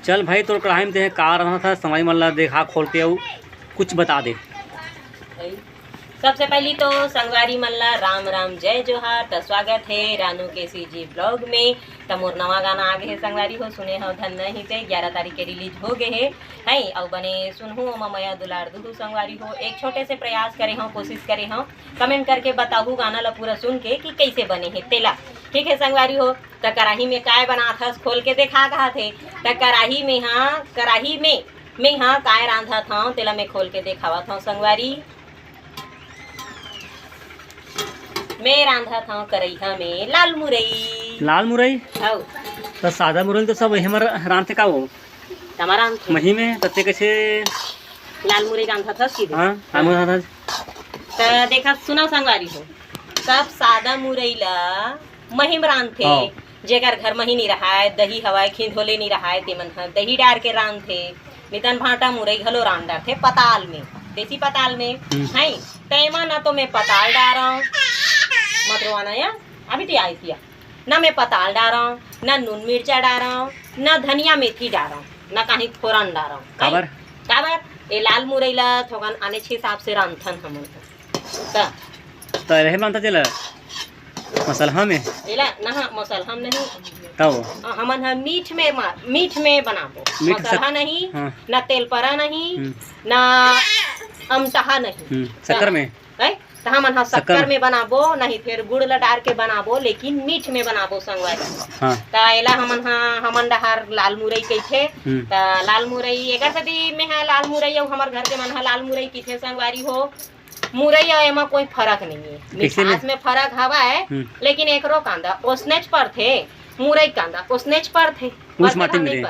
चल भाई तो कढ़ाई में तेरे का रहा था समय मल्ला देखा खोल के आऊ कुछ बता दे। सबसे पहली तो संगवारी मल्ला राम राम जय जोहार। तो स्वागत है रानू के सीजी ब्लॉग में। तो मोर नवा गाना आगे है संगवारी हो सुने हो धन नहीं थे 11 तारीख के रिलीज हो गए है और बने सुनहू ममया दुलार दुहू संगवारी हो। एक छोटे से प्रयास करे हो कोशिश करे हो कमेंट करके बताहू गाना ला पूरा सुन के कि कैसे बने है तेला। ठीक है संगवारी हो। तो कढ़ाई में काय बना था खोल के देखा कहा थे। तो कढ़ाई में हाँ काय रांधा था तेला में खोल के देखावा था संगवारी। मैं रांधा था करैहा में लाल मुरई। लाल मुरई हौ तो सादा मुरई तो सब हमर रांधते का हो तमारा मही में तते कैसे लाल मुरई रांधा था सीधे। हाँ हम रांधा तो देखा सुना संगवारी हो सब सादा मुरई ला महिम रांधथे। हाँ। जेकर घर मही नहीं रहा है दही हवाए खिंधोले नहीं रहा है तेमन ह दही डार के रांधथे। नितन भाटा मुरई घलो रांध डारथे पताल में देसी पताल में है तेमा ना तो मैं पताल डारा मत रोवाना या अभी तो आई थी ना मैं पताल डारा ना नून मिर्चा डारा ना धनिया मेथी डारा ना कहीं फोरन डारा काबर काबर ये लाल मुरई ला थोकन आने छे हिसाब से रांधथन हमन तो रहे मानता चला मसलहा में एला ना मसलहा नहीं तब हमन ह मीठ में बनाबो मसलहा नहीं हाँ। ना तेल परा नहीं ना अमतहा नहीं शक्कर में है तो हमन ह शक्कर में बनाबो नहीं फिर गुड़ ला डाल के बनाबो लेकिन मीठ में बनाबो संगवारी। हाँ। तो एला हमन डहार लाल मुरई कइथे। तो लाल मुरई एकर सदी में है लाल मुरई और हमर घर के मन ह लाल मुरई किथे संगवारी हो। मुरई और एमा कोई फर्क नहीं है मिठास में फर्क हवा है लेकिन एकरो कांदा ओसनेच पर थे मुरई कांदा ओसनेच पर थे उस माटी में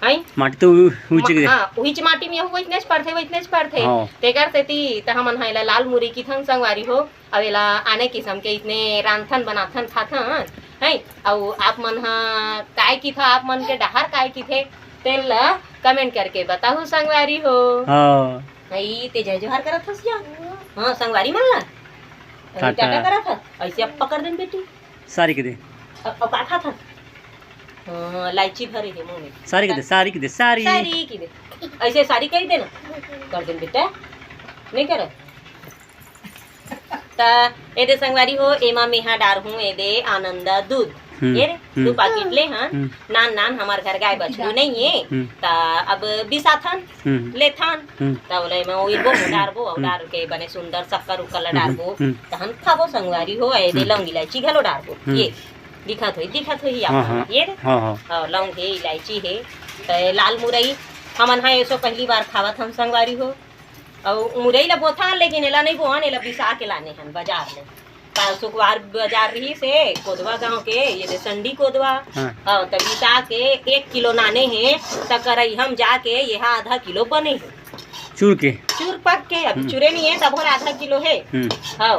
है माटी तो ऊंची हां उहिच माटी में हो इतनेच पर थे तेकर सेती त हमन हैला लाल मुरई की थन संगवारी हो। अब एला आने किस्म के इतने रांधन बनाथन खाथन है और आप मन हा काय की था आप मन के डहार काय की थे तेल ला कमेंट करके बताओ संगवारी हो। हां हई ते जय जोहार करत हस या हां संगवारी मन ला टाटा करत ह ऐसे अब पकड़ देन बेटी सारी के दे अब काठा था लाइची भरे है मुंह में सारी के दे सारी के दे सारी की दे ऐसे सारी कह देना कर देन बेटा नहीं कर ता ए दे संगवारी हो एमा मेहा डार हूं ए दे आनंदा दूध ये रे 2 पैकेट ले हन नान हमार घर गाय बछड़ू नहीं है ता अब बिसाथन ले थान ता बोले मैं ओइल बो डारबो और डार के बने सुंदर शक्कर उकल डारबो तहन खाबो संगवारी हो ए दे लौंग इलायची घलो डारबो ये दिखत होई आप ये रे हां लौंग है इलायची है तो लाल मुरई हमन है ऐसो पहली बार खावत हम संगवारी हो और मुरई ला बोथान लेकिन एला नहीं बोहन एला बिसा के लाने हन बाजार ले सुखवार बाजार रही से कोदवा गांव के ये दे संडी कोदवा हां त बिसा के 1 किलो नाने हैं त करई हम जाके यहाँ आधा किलो बने हैं चूर पक के अब चूरे नहीं है तब आधा किलो है हां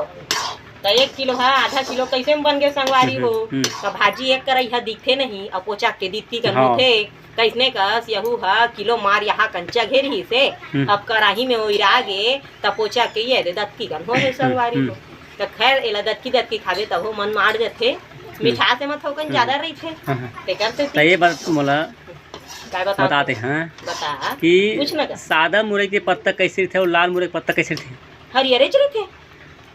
तो 1 किलो है आधा किलो कैसे में बन गए संगवारी हो। तो भाजी एक करई है दिखे नहीं अब पोचा के दीती कर थे कैसने कस यहू है किलो मार यहाँ कंचा घेर ही से अब कराही में ओइरा गे त पोचा के ये दे दत्ती गन हो संगवारी हो। तो खैर एला दत्ती खावे तब मन मार जाथे मिठास में थोकन ज्यादा रही थे ते करते तो ये बात मोला काय बताते हैं बता कि कुछ ना सादा मुरई के पत्ता कैसे थे और लाल मुरई के पत्ता कैसे थे हरियरे चले थे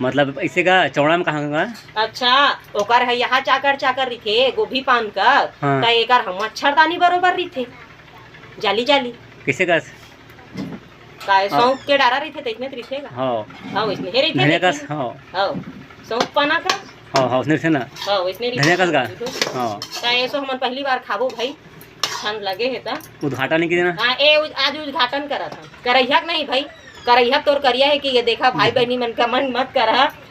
मतलब ऐसे का चौड़ा में कहाँ का अच्छा ओकर है यहाँ चाकर रिथे गोभी पान का हाँ। त एकर हम मच्छरदानी बरोबर रिथे जाली कैसे का काय सौंफ के डारा रिथे त इतने रिथेगा हां हां इसमें हे रिथे धनिया का हां हां सौंफ पाना का हां उसने थे ना हां इसमें धनिया का हां त ऐसो हमन पहली बार खाबो भाई ठंड लगे है त उद्घाटन नहीं किया हां ए आज उद्घाटन करा था करैया नहीं भाई करैया तोर करिया है कि ये देखा भाई बहनी मन का मन मत कर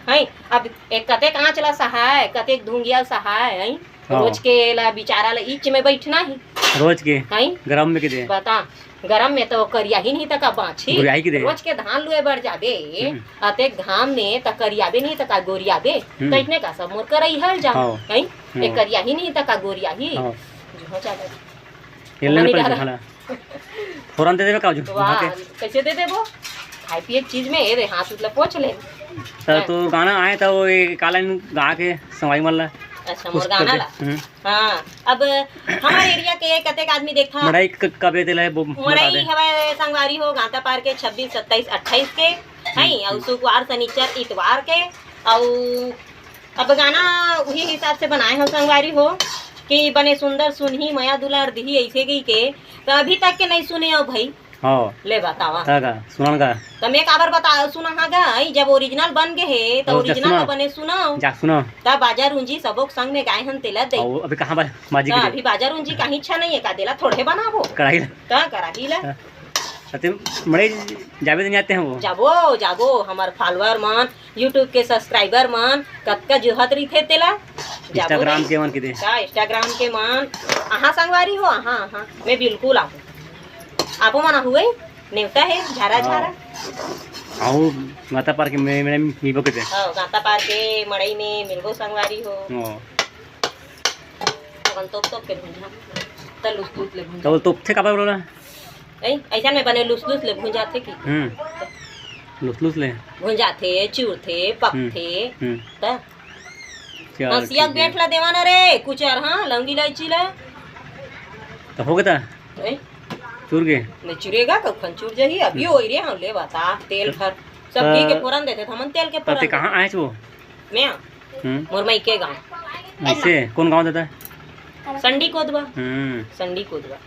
है अब एक कते कहाँ चला सहाय कते धुंगिया सहाय है रोज के ला बेचारा ला ईच में बैठना ही रोज के है गरम में के दे बता गरम में तो करिया ही नहीं तक बाछी रोज के धान लुए बढ़ जाबे अते घाम में त करियाबे नहीं तक गोरियाबे तो इतने का सब मोर करई हल जा है एक करिया ही नहीं तक गोरिया ही जो चाहे ये ले पड़ फौरन दे देबे का जो कैसे दे देबो खाई पिए चीज में रे हाथ उतले पोछ ले तो गाना आए था वो काला गा के सवाई मल्ला अच्छा मोर गाना ला हाँ अब हमारे एरिया के कतेक आदमी देखा मड़ई कब देला है वो मड़ई हवे संगवारी हो गांता पार के 26 27 28 के हई और शुक्रवार शनिचर इतवार के और अब गाना वही हिसाब से बनाए हो संगवारी हो कि बने सुंदर सुनही मया दुलार दी ऐसे गई के तो अभी तक के नहीं सुने हो भाई हाँ ले बतावा का सुनान का तो मैं काबर बता सुना हाँ गा जब ओरिजिनल बन गए है तो ओरिजिनल बने सुनाओ जा सुनो तब बाजार रूंजी सबोक संग में गाय हन तेला दे अभी कहां बाजी के अभी बाजार रूंजी का इच्छा नहीं है का देला थोड़े बनाबो कढ़ाई ता कराही ला अते मड़ई जाबे दिन जाते हैं वो जाबो जाबो हमार फॉलोअर मन YouTube के सब्सक्राइबर मन कतका जुहत रही थे तेला इंस्टाग्राम के मन के दे का इंस्टाग्राम के मन आहा संगवारी हो आहा आहा मैं बिल्कुल आऊं आपो मना हुए नेवता है झारा झारा आओ माता पार के मेरे मीबो के दे हां गाता पार के मड़ई में मिलबो संगवारी हो तो के भुंजा त लुस ले भुंजा तो थे का बोला ए ऐसा में बने लुस ले भुंजा थे की लुस ले भुंजा थे चूर थे पक थे त हसिया बैठला देवाना रे कुचर हां लौंगी इलायची ला तो हो गया ए चूर गए नहीं चुरेगा कब खन चूर जही अभी होई रे हम ले बता तेल भर सब्जी के फोरन देते हमन तेल के फोरन ते कहां आए छो मैं मोर मई के गांव ऐसे कौन गांव देता है संडी कोदवा संडी कोदवा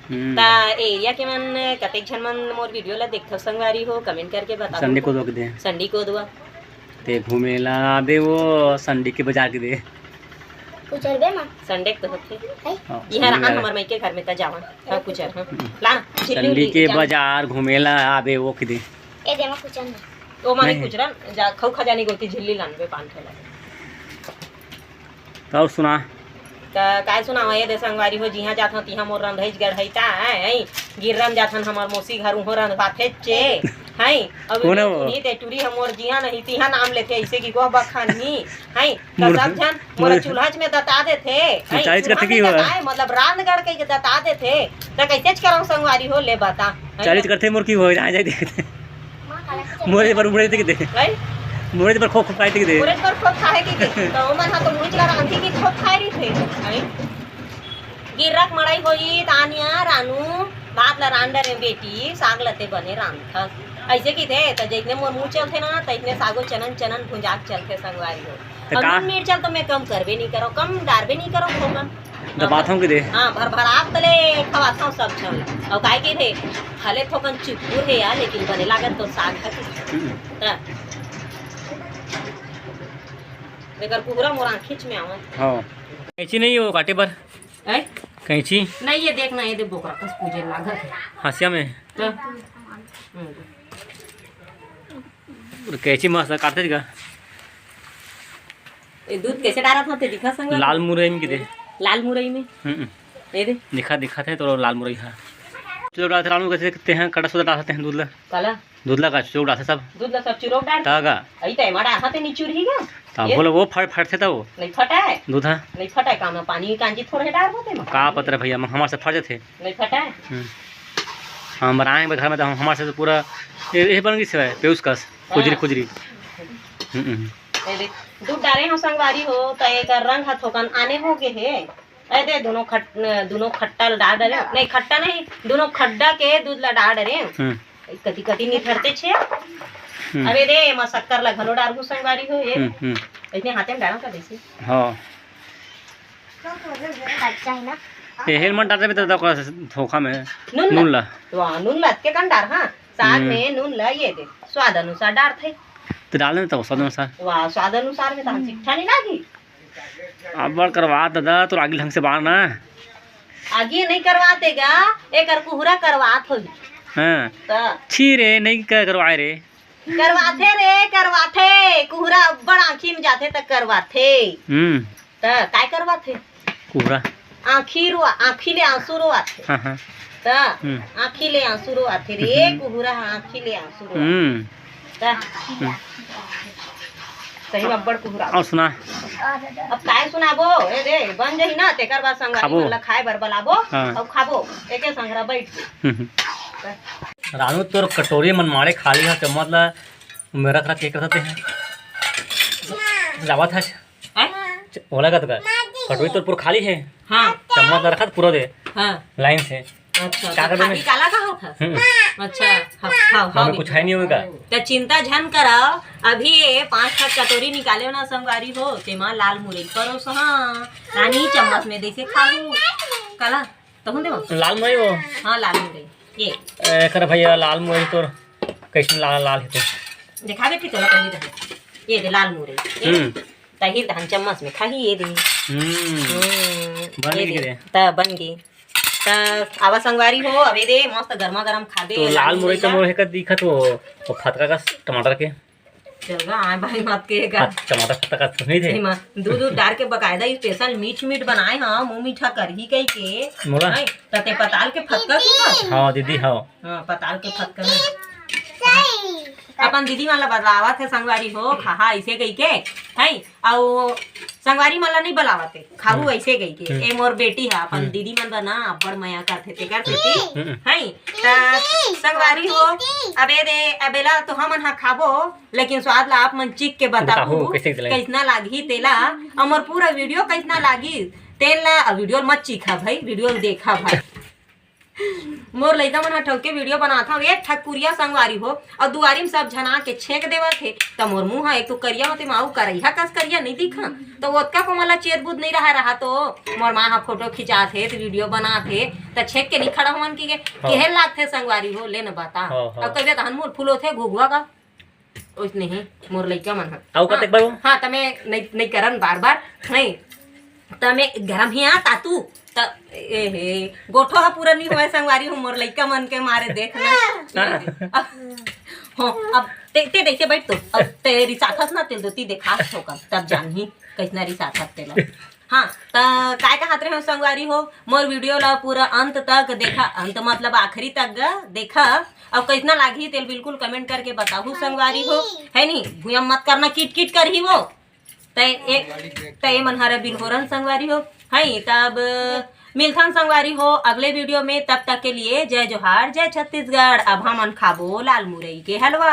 ता एरिया के मन कतेक जन मन मोर वीडियो ला देखथो संगवारी हो कमेंट करके बताओ संडी कोदवा के दे संडी कोदवा ते घूमेला दे वो संडी के बाजार के दे कुचरबे मां संडे तो होथे यहां रहन हमर मई के घर में त जावन हां कुचर हां ला संडी के बाजार घूमेला आबे वो के दे ए दे मा कुचर ना ओ माने कुचरन जा खौ खजानी गोती झिल्ली लानबे 5 ठेला तो सुना त काय सुनावा ये दे संगवारी हो जिहा जात ह तिहा मोर रंधैज गढ़ैता है गिररम जाथन हमर मौसी घर उहो रंध बाथे चे है अब नी ते टूरी हमर जिहा नहीं तिहा नाम लेथे ऐसे की को बखानी है त सब जन मोर चूल्हाच में दता देथे है चालीस करते की हो मतलब रानगढ़ के दता देथे त कैसे करम संगवारी हो ले बता 40 करते मोर की हो जाए जाए देखे मोरे पर उड़े देखे दे मोरे पर खो खाए देखे दे मोरे पर खो खाए की तो मन हा तो मुझ ला रांधी की खो खाए रही थे है गिरक मड़ई होई तानिया रानू भात ला रांडर रे बेटी साग लते बने रांधा ऐसे की थे त जइतने मोर मुंह चलथे ना तइतने सागो चनन चनन भुंजाक चलथे संगवारी हो अब मिर्च तो मैं कम करबे नहीं करो कम डारबे नहीं करो भोगन दबाथों के दे हां भर भर आप तले खवाथों सब छल और काय के थे खाले थोकन चुपूर है यार लेकिन बने लागत तो साग है लेकर पूरा मोर खींच में आवा हां कैची नहीं हो काटे पर है कैची नहीं ये देखना ये दे बोकरा कस पूजे लागत हसिया में कैची मस्त काटते का ये दूध कैसे डाला था ते दिखा संग लाल मुरई में किते लाल मुरई में ये दे दिखा थे तो लाल मुरई है चलो डालते लाल मुरई कैसे करते हैं कड़ा सोडा डालते हैं दूध काला दूध का चूर डालते सब दूध ला सब चूरो डाल तागा आई ते माड़ा हाथे नी चूर हीगा ता बोलो वो फट थे तो वो नहीं फटा है दूध है नहीं फटा है काम पानी कांजी थोड़े डाल होते में का पत्र भैया हमारे से फट थे नहीं फटा है हम बनाए घर में तो हमारे से तो पूरा ये बन गई से पेउस का खुजरी खुजरी दूध डाले हो संगवारी हो तो एक रंग हाथ होकन आने हो गए है ऐसे दोनों खट्टा डाल डरे नहीं खट्टा नहीं दोनों खड्डा के दूध ला डाल डरे कति कति नहीं ठरते छे अबे दे म शक्कर ला घलो डाल हूं संगवारी हो ये इतने हाथे में डाला का देसी हां अच्छा है ना ये हेलमेट डालते भी तो धोखा में नून ला वाह नून ला के कन डाल हां साग में नून ला ये दे स्वाद अनुसार डाल थे तो डालने तो स्वाद अनुसार वाह स्वाद अनुसार में तो हम शिक्षा नहीं लागी अब बार करवा दादा तो आगे ढंग से बाहर ना आगे नहीं करवातेगा एक कुहरा करवात हो हां तो छी रे नहीं करवाए रे करवाथे कुहरा बड़ आँखी में जाते तक करवाथे तो काय करवाथे कुहरा आँखी ले आंसू रो आथे हां तो आँखी ले आंसू रो आथे रे कुहरा आँखी ले आंसू रो तो सही में बड़ कुहरा और सुना अब काय सुनाबो ए दे बन जही ना तेकर बाद संगवारी वाला खाए बर बलाबो और खाबो एके संगरा बैठ रानू तोर कटोरी मन मारे खाली है चम्मच ला मेरा खरा के करते हैं जावत है ओला का तो का कटोरी तो पूरा खाली है। हाँ चम्मच रखा था पूरा दे हाँ लाइन से। अच्छा क्या तो करना खाली काला कहा था। अच्छा हाँ हाँ कुछ है नहीं होगा। तो चिंता झन करा, अभी ये 5 कटोरी निकाले ना संगवारी हो, तेमा लाल मुरई परोस हाँ रानी चम्मच में देसे खाऊ काला तो हम देवा लाल मुरई वो। हाँ लाल मुरई ये कर भैया लाल मुरई तो कैसे लाल लाल है तो दिखा बेटी चलो पहले दे ये दे लाल मुरई तही धान चम्मच में खाही ये दे बन गई दे त बन गई त आवा संगवारी हो अबे दे मस्त गरमा गरम खा दे। तो लाल मुरई तो मोर है का दिखत वो फतका का टमाटर के चलगा आ भाई मत के का टमाटर फतका का सुनी थे एमा दूध डाल के बकायदा स्पेशल मीठ बनाए हां मुंह मीठा कर ही कई के मोला तते पताल के फतका की बात हां दीदी हां हां पताल के फतका में अपन दीदी वाला बदलावत है संगवारी हो खा ऐसे गई के है और संगवारी वाला नहीं बलावत है खाऊ ऐसे गई के ए मोर बेटी है अपन दीदी मन बना अब्बड़ मया करथे ते कर बेटी है त संगवारी हो अबे दे अबेला तो हमन हा खाबो लेकिन स्वाद ला आप मन चिक के बताबू कैसना लागी तेला हमर पूरा वीडियो कैसना लागी तेला वीडियो मत चीखा भाई वीडियो देखा भाई मोर लइका मन ठोके वीडियो बनाता हूँ एक ठकुरिया संगवारी हो और दुआरी में सब झना के छेक देवत थे तो मोर मुँह एक तो करिया होते माऊ करैया कस करिया नहीं दिखा तो ओतका को मला चेत बुद नहीं रहा तो मोर माँ फोटो खिंचा थे तो वीडियो बना थे तो छेक के नहीं खड़ा हुआ की केहन लागथे संगवारी हो ले न बता अब कहिए तो हनमोर फूलो थे घुघुआ का उसने ही मोर लइका मन हाँ तमे नहीं करन बार बार नहीं तमे गरम ही आ तातू त ए गोठो हा पूरा नहीं हुआ संगवारी हो मोर लइका मन के मारे देखना हाँ अब ते देखे बैठ तो अब तेरी साथस ना तेल दोती देखा होगा तब जानही कैसना री साथस तेला हाँ त काय का हाथ रहे संगवारी हो मोर वीडियो ला पूरा अंत तक देखा अंत मतलब आखिरी तक देखा अब कैसना लागी तेल बिल्कुल कमेंट करके बताहू संगवारी हो है नहीं भूया मत करना किट किट कर ही वो तय मनहरा बिलहोरन संगवारी हो है तब मिलथन संगवारी हो अगले वीडियो में। तब तक के लिए जय जोहार जय छत्तीसगढ़। अब हम खाबो लाल मुरई के हलवा।